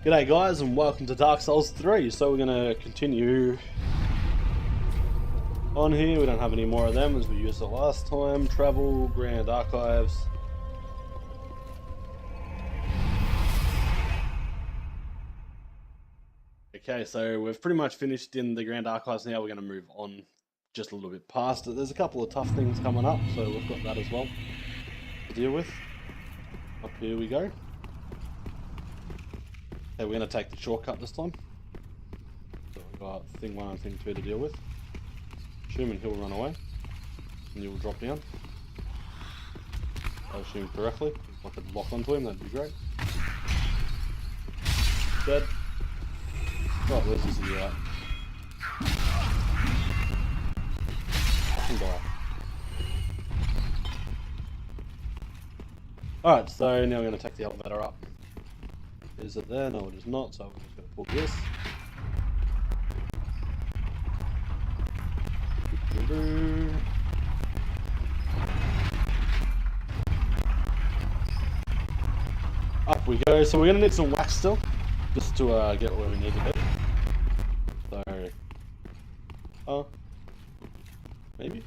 G'day guys and welcome to Dark Souls 3. So we're going to continue on here. We don't have any more of them as we used it last time. Travel, Grand Archives. Okay, so we've pretty much finished in the Grand Archives now. We're going to move on just a little bit past it. There's a couple of tough things coming up, so we've got that as well to deal with. Up here we go. Okay, we're going to take the shortcut this time. So we've got thing 1 and thing 2 to deal with. Assuming he'll run away. And you'll drop down. I assume correctly. If I could lock onto him, that'd be great. Dead. Right, where's this idiot at? Fucking die. Alright, so now we're going to take the elevator up. Is it there? No, it is not, so we're just going to pull this. Up we go. So we're going to need some wax still, just to get where we need to be. So, oh, maybe?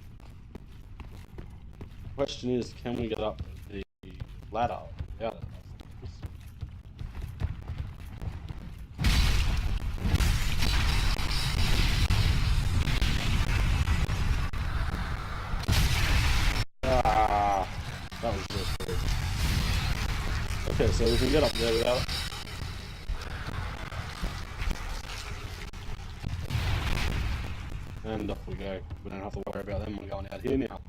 The question is, can we get up the ladder? Yeah. That was just weird. Okay, so we can get up there without it. And off we go. We don't have to worry about them. We're going out here now.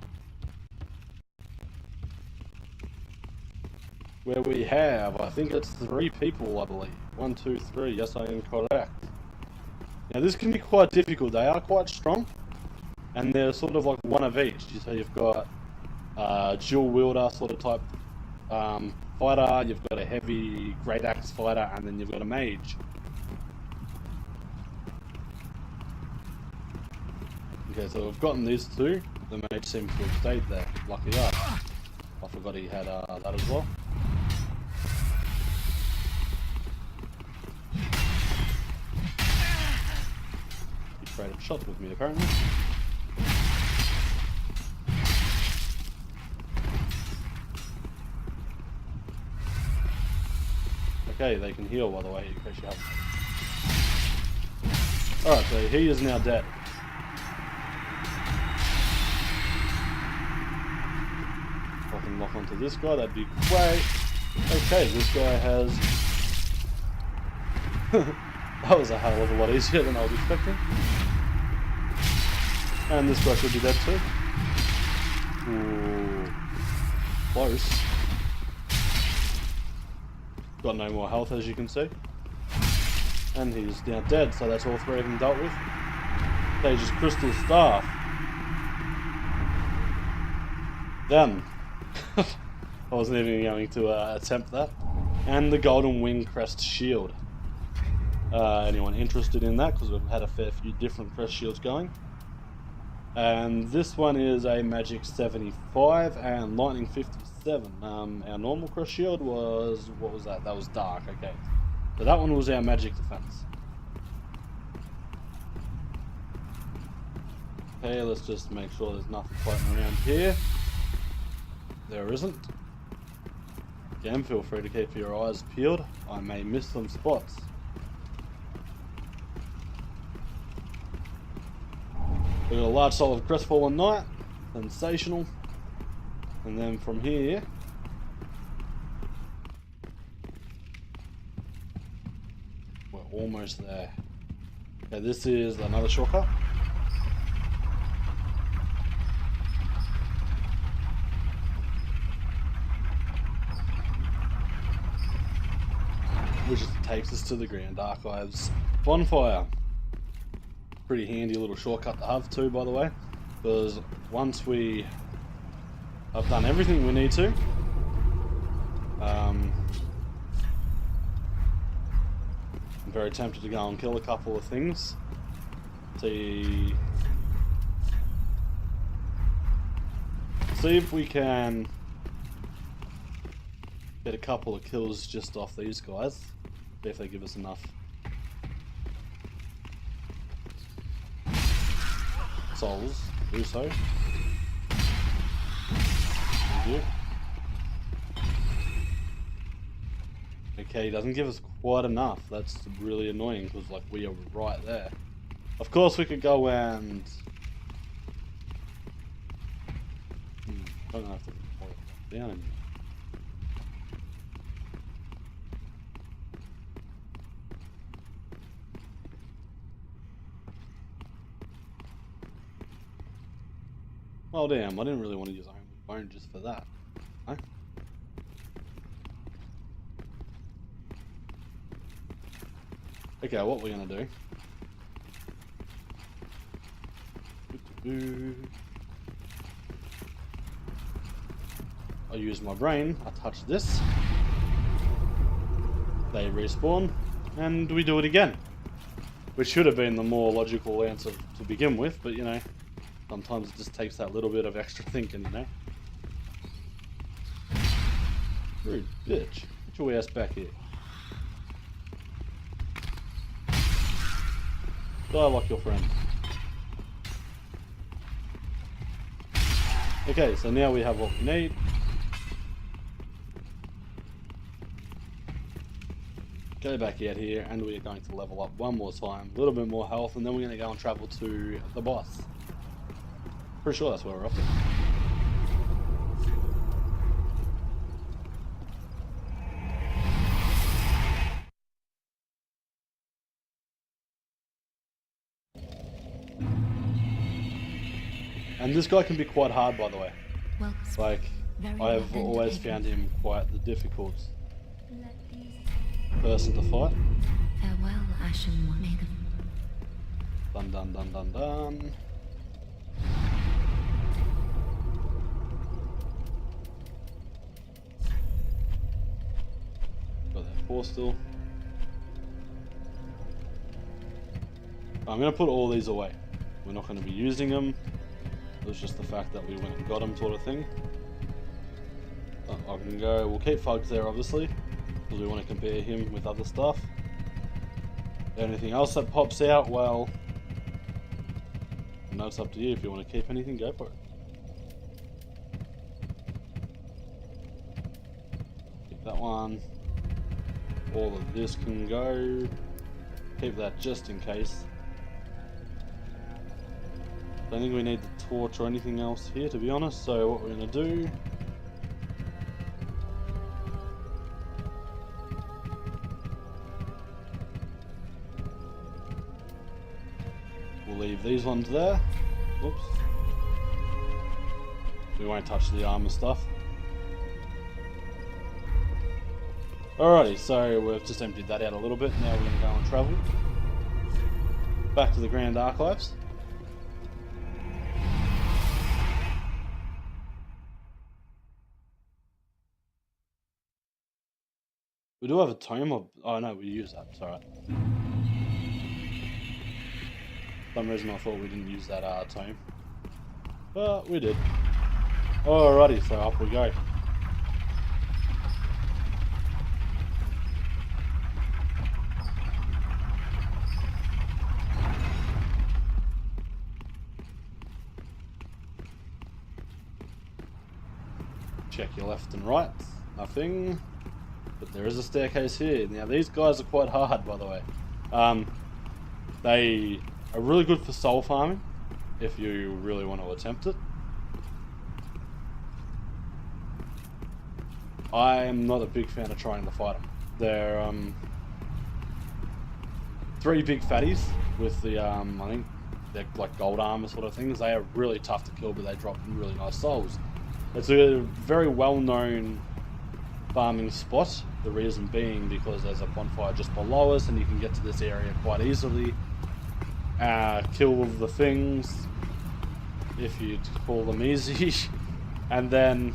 Where we have, I think it's 3 people, I believe. 1, 2, 3. Yes, I am correct. Now this can be quite difficult. They are quite strong. And they're sort of like one of each. So you've got dual wielder sort of type fighter, you've got a heavy great axe fighter, and then you've got a mage. Okay, so we've gotten these 2. The mage seems to have stayed there. Lucky us. I forgot he had that as well. He traded shots with me apparently. Okay, they can heal by the way, in case you haven't. Alright, so he is now dead. If I can lock onto this guy, that'd be great. Okay, this guy has... that was a hell of a lot easier than I was expecting. And this guy should be dead too. Ooh, close. Got no more health as you can see. And he's now dead, so that's all 3 of them dealt with. Sage's crystal staff. Done. I wasn't even going to attempt that. And the golden wing crest shield. Anyone interested in that? Because we've had a fair few different crest shields going. And this one is a magic 75 and lightning 57. Our normal crest shield was, what was that? That was dark, okay. So that one was our magic defense. Okay, let's just make sure there's nothing floating around here. There isn't. Again, feel free to keep your eyes peeled. I may miss some spots. We've got a large soul of Crestfallen Knight. Sensational. And then from here... we're almost there. Okay, this is another shortcut. Which takes us to the Grand Archives bonfire. Pretty handy little shortcut to have too, by the way, because once we have done everything we need to, I'm very tempted to go and kill a couple of things. See if we can get a couple of kills just off these guys. See if they give us enough souls to do so. Thank you. Okay, he doesn't give us quite enough. That's really annoying because like we are right there. Of course we could go and don't have to put it down anymore. Well damn, I didn't really want to use Iron Bone just for that. Huh? Okay, what we're gonna do. I use my brain, I touch this. They respawn, and we do it again. Which should have been the more logical answer to begin with, but you know, sometimes it just takes that little bit of extra thinking, you know? Rude bitch. Get your ass back here. Die like your friend. Okay, so now we have what we need. Go back out here, and we are going to level up one more time. A little bit more health, and then we're going to go and travel to the boss. Pretty sure that's where we're off to. And this guy can be quite hard, by the way. Like, I've always found him quite the difficult person to fight. Farewell, Ashen One. Dun dun dun dun dun. Got that 4 still. I'm going to put all these away. We're not going to be using them. It was just the fact that we went and got them, sort of thing. I can go. We'll keep Fugs there, obviously, because we want to compare him with other stuff. Anything else that pops out, well, I know it's up to you. If you want to keep anything, go for it. Keep that one. All of this can go. Keep that just in case. Don't think we need the torch or anything else here, to be honest. So what we're going to do, we'll leave these ones there. Whoops. We won't touch the armor stuff. Alrighty, so we've just emptied that out a little bit. Now we're going to go and travel back to the Grand Archives. We do have a tome of... Oh no, we use that, it's alright. For some reason I thought we didn't use that tome. But we did. Alrighty, so up we go. Check your left and right. Nothing. But there is a staircase here. Now these guys are quite hard, by the way. They are really good for soul farming, if you really want to attempt it. I am not a big fan of trying to fight them. They're 3 big fatties with the I think they're like gold armor sort of things. They are really tough to kill, but they drop really nice souls. It's a very well-known farming spot. The reason being because there's a bonfire just below us, and you can get to this area quite easily. Kill the things, if you'd call them easy, and then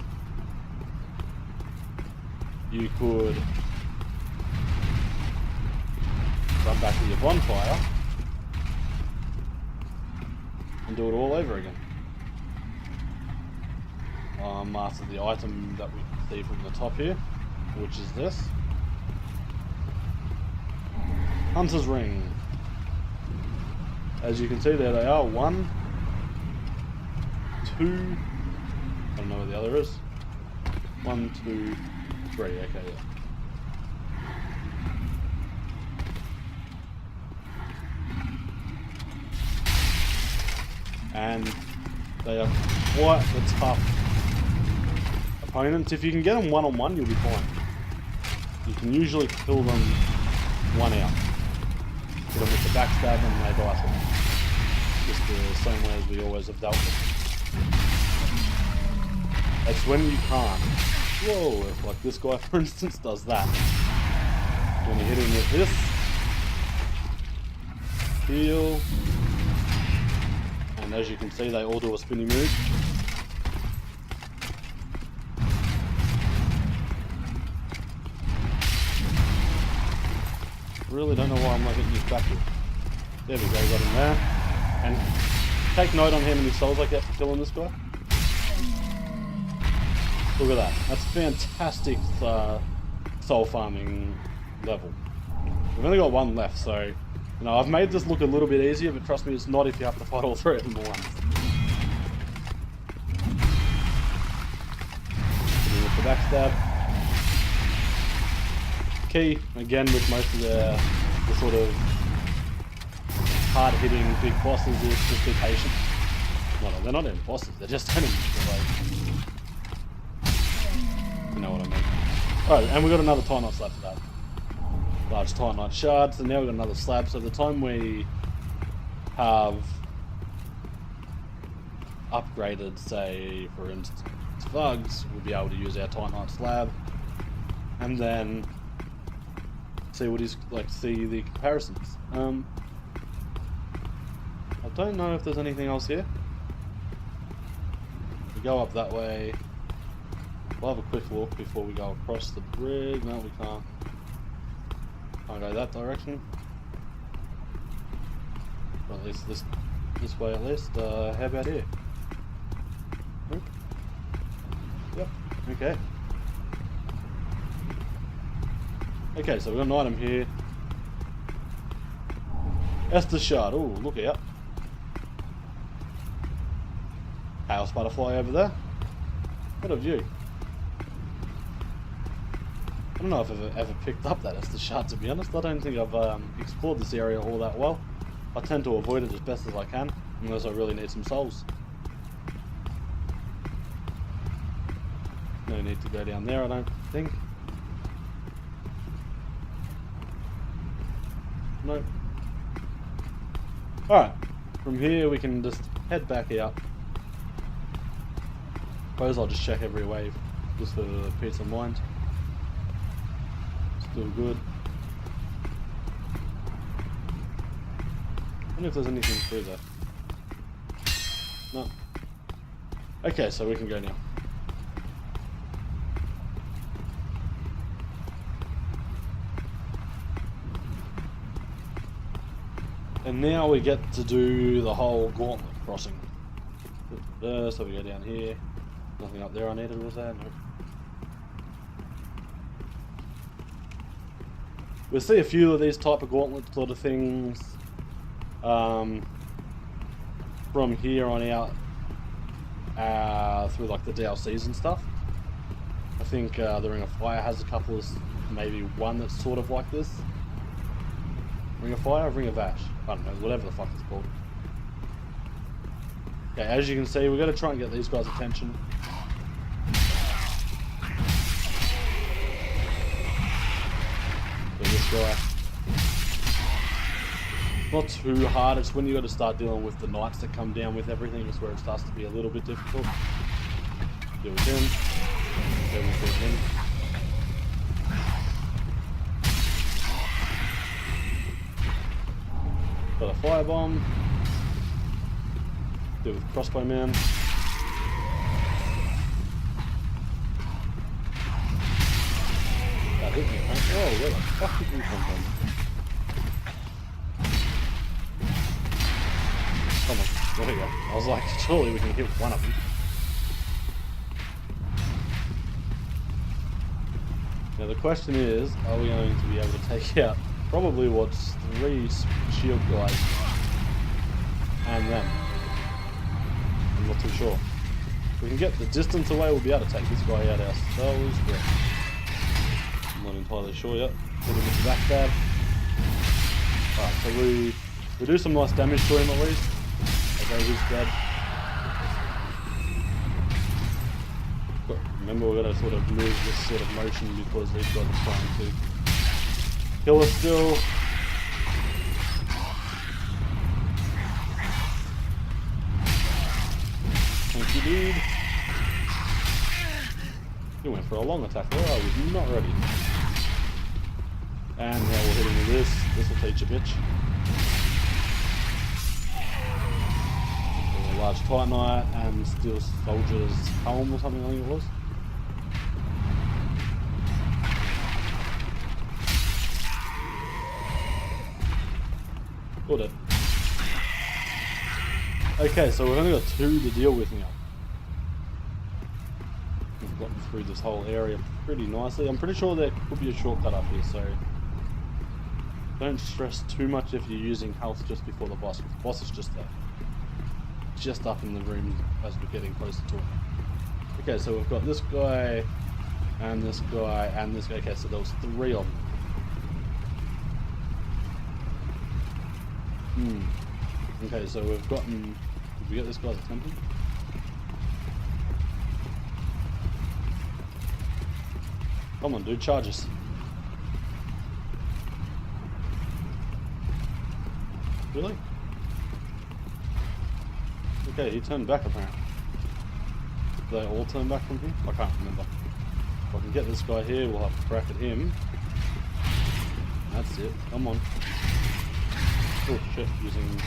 you could run back to your bonfire and do it all over again. After the item that we can see from the top here, which is this. Hunter's Ring. As you can see, there they are. 1, 2. I don't know where the other is. 1, 2, 3. Okay, yeah. And they are quite the tough opponents. If you can get them one-on-one, you'll be fine. You can usually kill them one out. Hit them with the backstab and they die from it. Just the same way as we always have dealt with. That's when you can't. Whoa, if like this guy for instance does that. When you hit him with this, heal, and as you can see they all do a spinny move. Really don't know why I'm not hitting his back here. There we go, got him there. And take note on how many souls I get for killing this guy. Look at that. That's fantastic soul farming level. We've only got 1 left, so you know I've made this look a little bit easier, but trust me, it's not if you have to fight all 3 of them at once. With the backstab. Key, again with most of the sort of hard-hitting big bosses, is just be patient. No, they're not even bosses, they're just enemies. You know what I mean. Oh, and we got another Titanite slab for that. Large Titanite shards, and now we've got another slab. So the time we have upgraded, say, for instance, thugs, we'll be able to use our Titanite slab, and then see what he's like. See the comparisons. I don't know if there's anything else here. We go up that way. We'll have a quick look before we go across the bridge. No, we can't. Can't go that direction. Or at least this way at least. How about here? Nope. Yep. Okay. Okay, so we've got an item here. Estus Shard. Ooh, look out. House butterfly over there. What a view. I don't know if I've ever picked up that Estus Shard, to be honest. I don't think I've explored this area all that well. I tend to avoid it as best as I can, unless I really need some souls. No need to go down there, I don't think. Nope. Alright, from here we can just head back out. Suppose I'll just check every wave, just for peace of mind. Still good. I wonder if there's anything through there. No. Okay, so we can go now. And now we get to do the whole gauntlet crossing. So we go down here. Nothing up there I needed, was there? No. We'll see a few of these type of gauntlet sort of things from here on out through like the DLCs and stuff. I think the Ring of Fire has a couple of, maybe one that's sort of like this. Ring of Fire, Ring of Ash, I don't know, whatever the fuck it's called. Okay, as you can see, we've got to try and get these guys' attention. So this guy. Not too hard, it's when you got to start dealing with the knights that come down with everything, is where it starts to be a little bit difficult. Deal with him. Deal with him. Got a firebomb. Deal with crossbow man. That hit me, right? Oh, where the fuck did you come from? Come on, there we go. I was like, surely we can hit one of them. Now the question is, are we going to be able to take out probably what's 3 shield guys and them. I'm not too sure. If we can get the distance away, we'll be able to take this guy out ourselves, but I'm not entirely sure yet. Hit him with the backstab. Alright, so we do some nice damage to him at least. Okay, he's dead. But remember, we're going to sort of move this sort of motion because these guys are trying to kill us still. Thank you, dude. You went for a long attack there. I was not ready. And now we'll hit him with this. This will teach a bitch. A large titanite and steel soldier's helm or something, I think it was. Got it. Okay, so we've only got 2 to deal with now. We've gotten through this whole area pretty nicely. I'm pretty sure there could be a shortcut up here, so don't stress too much if you're using health just before the boss. The boss is just there. Just up in the room as we're getting closer to him. Okay, so we've got this guy, and this guy, and this guy. Okay, so there was 3 of them. Okay, so we've gotten... Did we get this guy's attention? Come on, dude, charge us. Really? Okay, he turned back apparently. Did they all turn back from here? I can't remember. If I can get this guy here, we'll have to crack at him. That's it. Come on. Oh shit, using...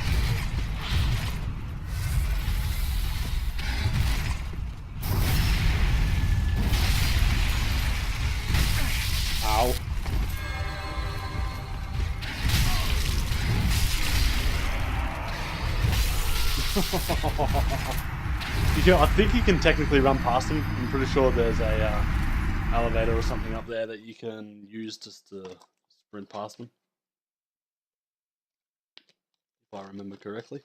Ow. I think you can technically run past them. I'm pretty sure there's a elevator or something up there that you can use just to sprint past them. If I remember correctly.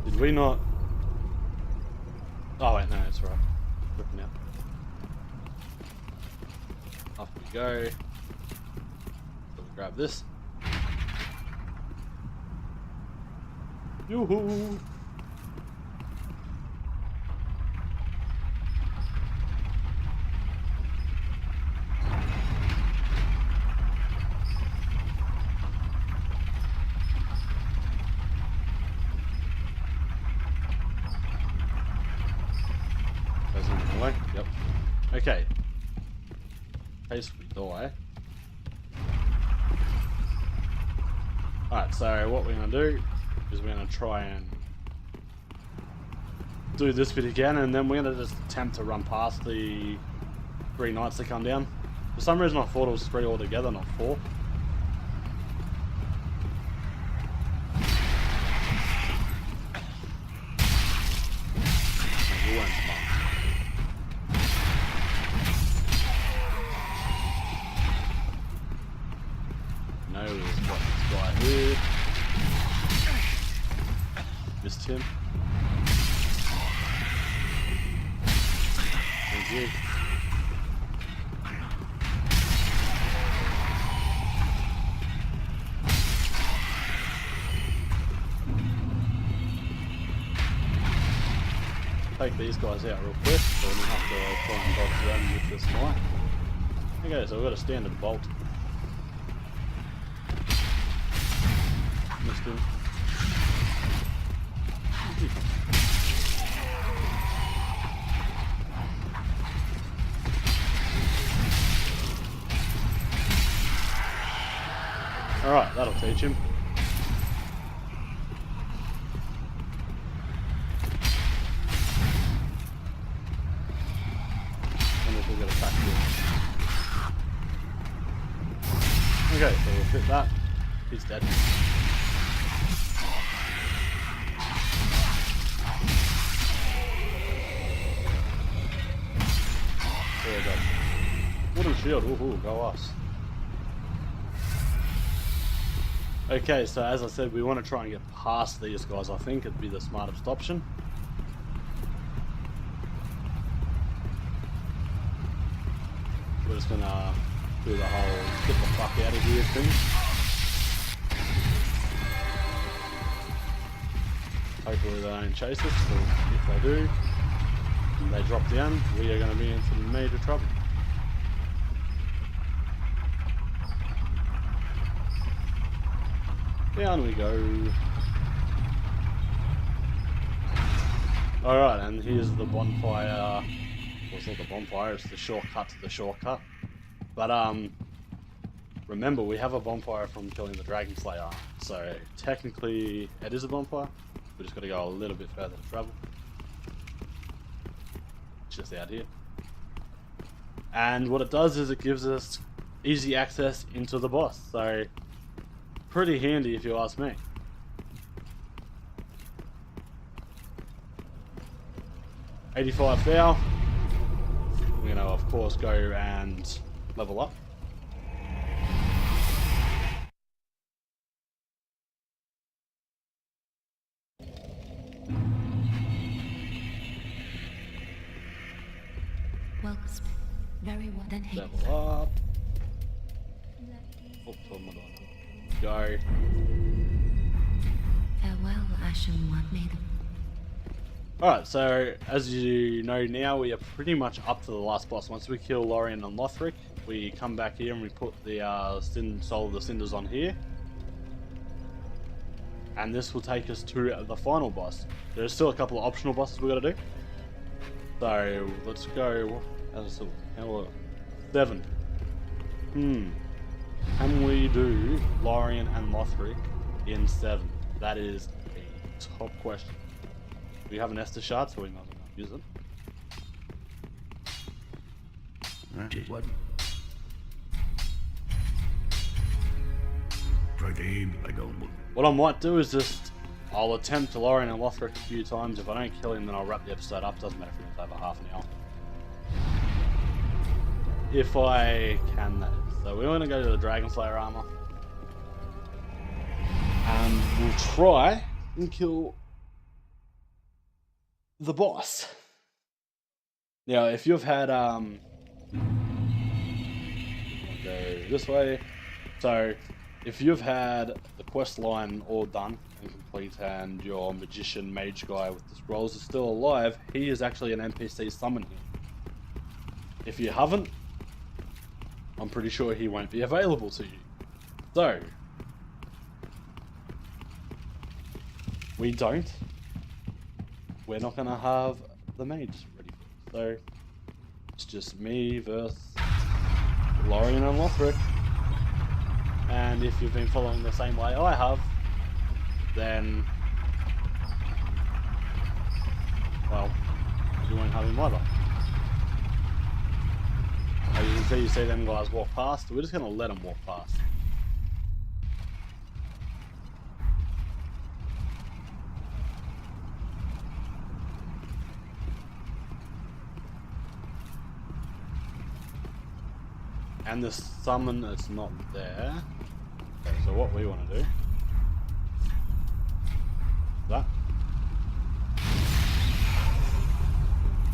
Did we not... Oh wait, no, it's right. Looking out. Off we go. So we'll grab this. Yoo-hoo! Goes in the way. Yep. Okay. In case we die. Alright, so what we're gonna do is we're going to try and do this bit again, and then we're going to just attempt to run past the 3 knights that come down. For some reason I thought it was 3 altogether, not 4. We weren't smart. No, we've got this guy here. Missed him. Thank you. Take these guys out real quick, so we don't have to try and dodge around with this knight. Okay, so we've got a standard bolt. Missed him. Alright, that'll teach him. And we'll get attacked here. Okay, so we'll hit that. He's dead. There we go. Wooden shield, ooh, go us. Okay, so as I said, we want to try and get past these guys. I think it'd be the smartest option. We're just gonna do the whole get the fuck out of here thing. Hopefully they don't chase us, but if they do, and they drop down, we are going to be in some major trouble. Down we go. Alright, and here's the bonfire. Well, it's not the bonfire, it's the shortcut to the shortcut. But, remember, we have a bonfire from killing the Dragon Slayer. So, technically, it is a bonfire. We just got to go a little bit further to travel. It's just out here. And what it does is it gives us easy access into the boss. So, pretty handy if you ask me. $85 thou. We're going to, of course, go and level up. Well, very well then. Level up. Oops, what am I doing? Go. Farewell, Ashen One maiden. Alright, so as you know now, we are pretty much up to the last boss. Once we kill Lorien and Lothric, we come back here and we put the Soul of the Cinders on here. And this will take us to the final boss. There's still a couple of optional bosses we got to do. So let's go. How 7. Can we do Lorien and Lothric in 7? That is a top question. We have an Estus shard, so we might as well use it. Right. What? Try to aim, I don't. What I might do is just, I'll attempt to Lorien and Lothric a few times. If I don't kill him, then I'll wrap the episode up. Doesn't matter if it's over half an hour. If I can, that is. So we're going to go to the Dragon Slayer armor. And we'll try and kill the boss. Now, if you've had, go this way. So, if you've had the quest line all done and complete, and your magician mage guy with the scrolls is still alive, he is actually an NPC summon here. If you haven't, I'm pretty sure he won't be available to you. So, we're not going to have the mage ready for it. So, it's just me versus Lorien and Lothric. And if you've been following the same way I have, then, well, you won't have him either. As you can see them guys walk past. We're just going to let them walk past. And the summon is not there. Okay, so what we want to do, that.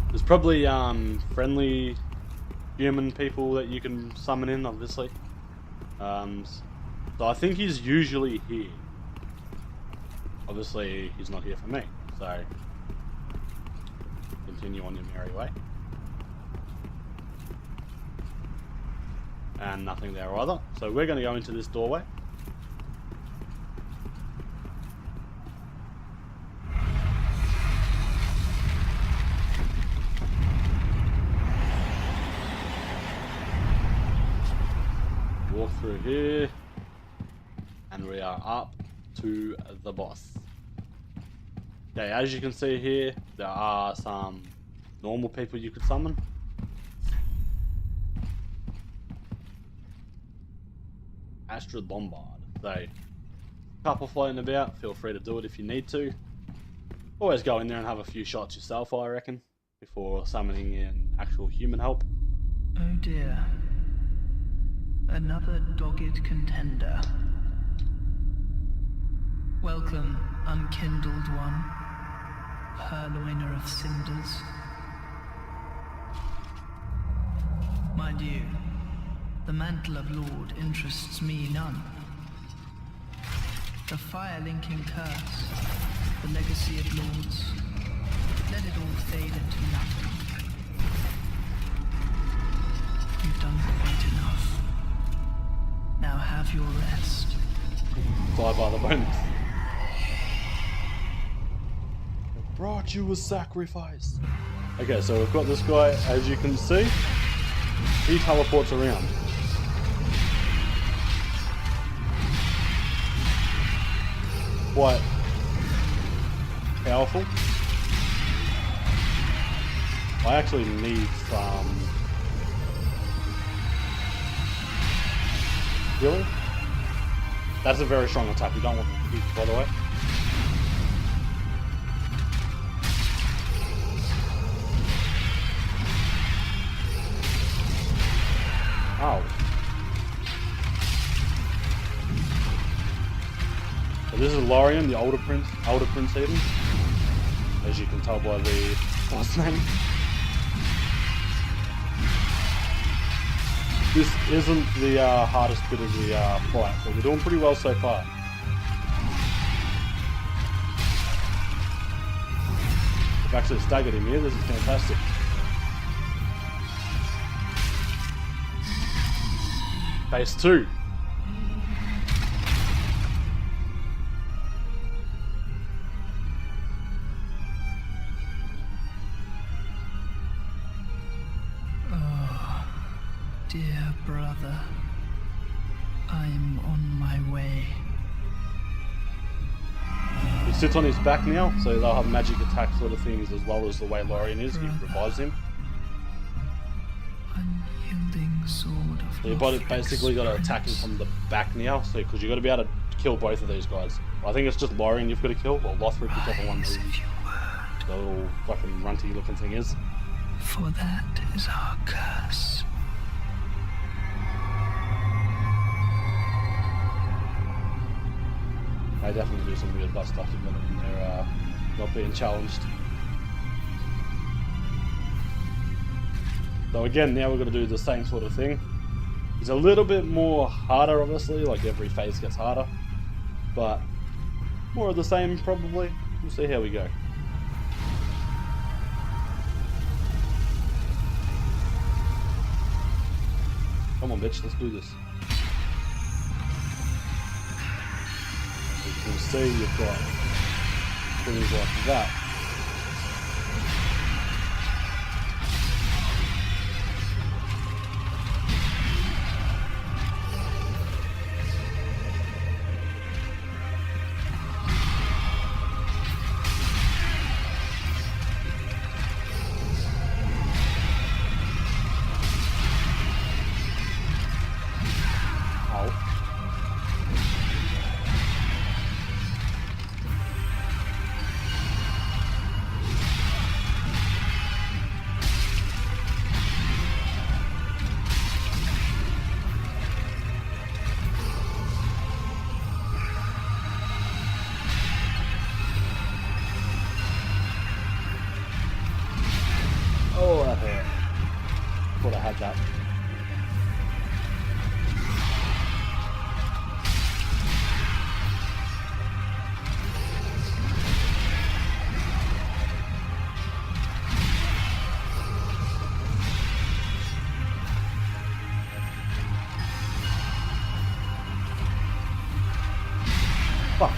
There's probably friendly human people that you can summon in, obviously. So I think he's usually here. Obviously, he's not here for me. So continue on your merry way. And nothing there either. So we're going to go into this doorway. Walk through here. And we are up to the boss. Okay, as you can see here, there are some normal people you could summon. Astrid Lombard. So, a couple floating about, feel free to do it if you need to. Always go in there and have a few shots yourself, I reckon, before summoning in actual human help. Oh dear. Another dogged contender. Welcome, Unkindled One, purloiner of cinders. Mind you, the mantle of Lord interests me none. The fire-linking curse, the legacy of Lords, let it all fade into nothing. You've done quite enough. Now have your rest. Die by the bones. Brought you a sacrifice. Okay, so we've got this guy, as you can see, he teleports around. Quite powerful. I actually need some healing. That's a very strong attack, you don't want to hit, by the way. Ow. So this is Lorien, the older prince even. As you can tell by the last name. This isn't the hardest bit of the fight, but we're doing pretty well so far. I've actually staggered him here, this is fantastic. Phase 2. Oh, dear brother, I'm on my way. He sits on his back now, so they'll have magic attack sort of things as well as the way Lorien is. He revives him. Unyielding sword of So you've basically got to attack him from the back now, so because you've got to be able to kill both of these guys. I think it's just Lorien you've got to kill, or Lothric, whichever one the little fucking runty looking thing is. For that is our curse. They definitely do some weird butt stuff together when they're not being challenged. So again, now we're going to do the same sort of thing. It's a little bit more harder, obviously, like every phase gets harder. But more of the same, probably. We'll see how we go. Come on, bitch, let's do this. As you can see, you've got things like that. Oh, that hurt. Thought I had that. Fuck.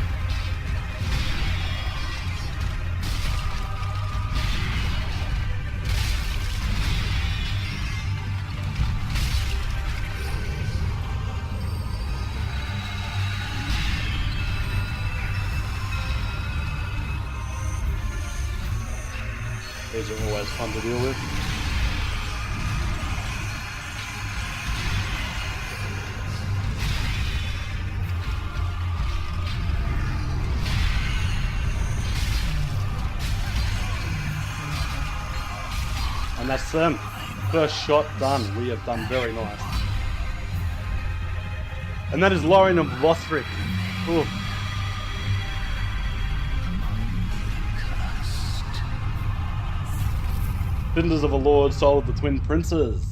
These are always fun to deal with. And that's them. First shot done. We have done very nice. And that is Lords of Lothric. Ooh. Cinders of a Lord, Soul of the Twin Princes.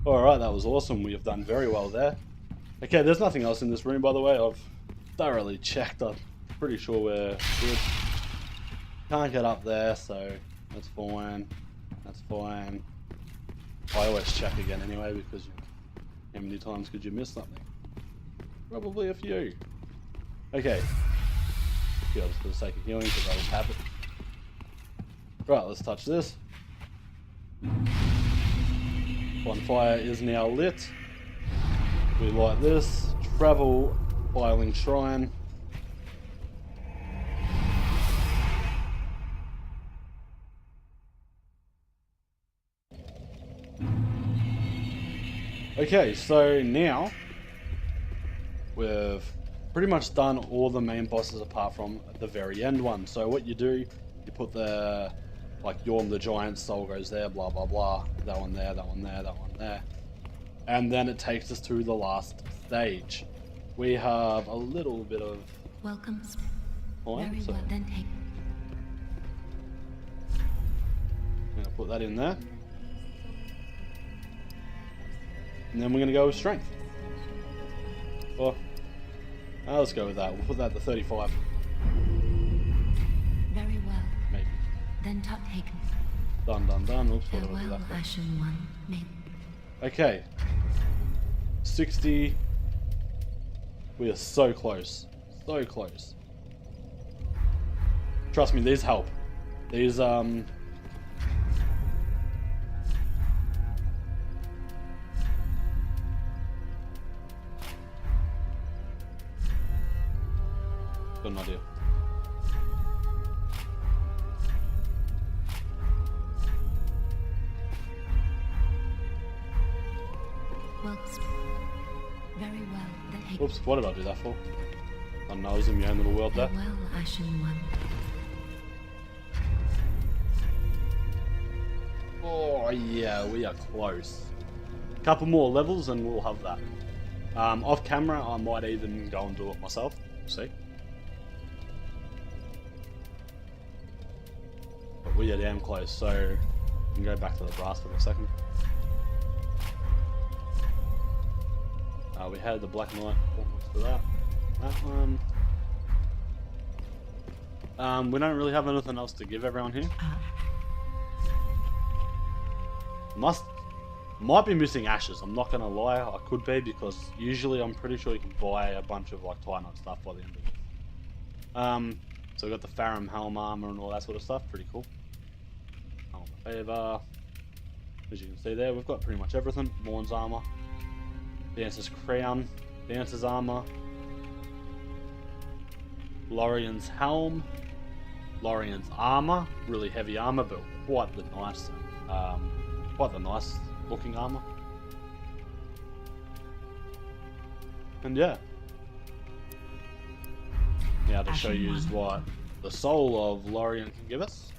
Alright, that was awesome. We have done very well there. Okay, there's nothing else in this room, by the way. I've thoroughly checked. I'm pretty sure we're good. Can't get up there, so that's fine. That's fine. I always check again anyway, because you know, how many times could you miss something? Probably a few. Okay. Yeah, just for the sake of healing, because I just have it. Right, let's touch this. Bonfire is now lit. We light this. Travel Firelink Shrine. Okay, so now we've pretty much done all the main bosses apart from the very end one. So what you do, you put the, like, Yorm the Giant soul goes there, blah blah blah, that one there, that one there, that one there. And then it takes us to the last stage. We have a little bit of Welcome. time, Very so well, then take. I'm gonna put that in there. And then we're gonna go with strength. Or let's go with that. We'll put that to 35. Very well. Maybe. Then top taken. Done, done, done. Oops, what did I do Farewell, that for? Ashen One. Maybe. Okay. 60. We are so close. So close. Trust me, these help. These, got an idea. Well, very well. Then take. Oops, what did I do that for? I don't know, I was in my own little world there. Farewell, Ashen One. Oh yeah, we are close. Couple more levels and we'll have that. Off camera, I might even go and do it myself. We'll see. But we are damn close, so we can go back to the brass for a second. We had the Black Knight for that. That one. We don't really have anything else to give everyone here. Might be missing ashes, I'm not gonna lie, I could be, because usually I'm pretty sure you can buy a bunch of like tie knot stuff by the end of it. So we've got the Farum helm armor and all that sort of stuff, pretty cool. Helm of Favor. As you can see there, we've got pretty much everything. Morn's armor. Dancer's crown. Dancer's armor. Lorian's helm. Lorian's armor. Really heavy armor, but quite the nice looking armor. And yeah. Now to show you what the soul of Lorien can give us.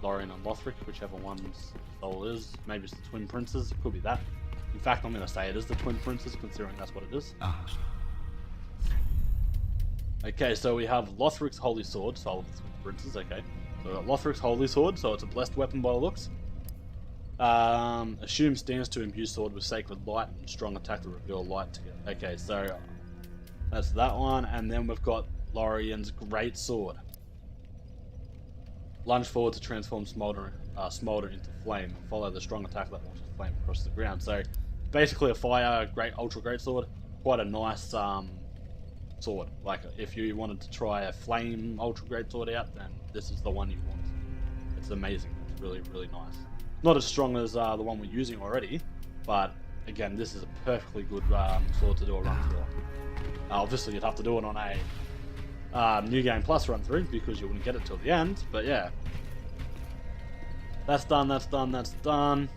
Lorien and Lothric, whichever one's soul is. Maybe it's the Twin Princes, it could be that. In fact, I'm going to say it is the Twin Princes, considering that's what it is. Okay, so we have Lothric's Holy Sword, Soul of the Twin Princes, okay. So we've got Lothric's Holy Sword, so it's a blessed weapon by the looks. Assume stands to imbue sword with sacred light and strong attack to reveal light together. Okay, so that's that one, and then we've got Lorien's Great Sword. Lunge forward to transform smolder into flame. Follow the strong attack that launches flame across the ground. So basically a fire ultra great sword. Quite a nice sword. Like if you wanted to try a flame ultra great sword out, then this is the one you want. It's amazing. It's really, really nice. Not as strong as the one we're using already, but again, this is a perfectly good sword to do a run through. Obviously, you'd have to do it on a New Game Plus run through because you wouldn't get it till the end. But yeah, that's done. That's done. That's done.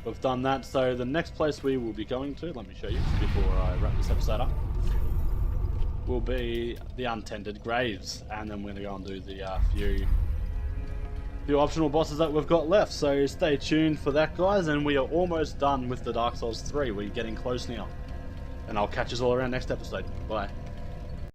We've done that. So the next place we will be going to, let me show you before I wrap this episode up, will be the Untended Graves, and then we're going to go and do the few few optional bosses that we've got left, so stay tuned for that, guys, and we are almost done with the Dark Souls 3. We're getting close now. And I'll catch us all around next episode. Bye.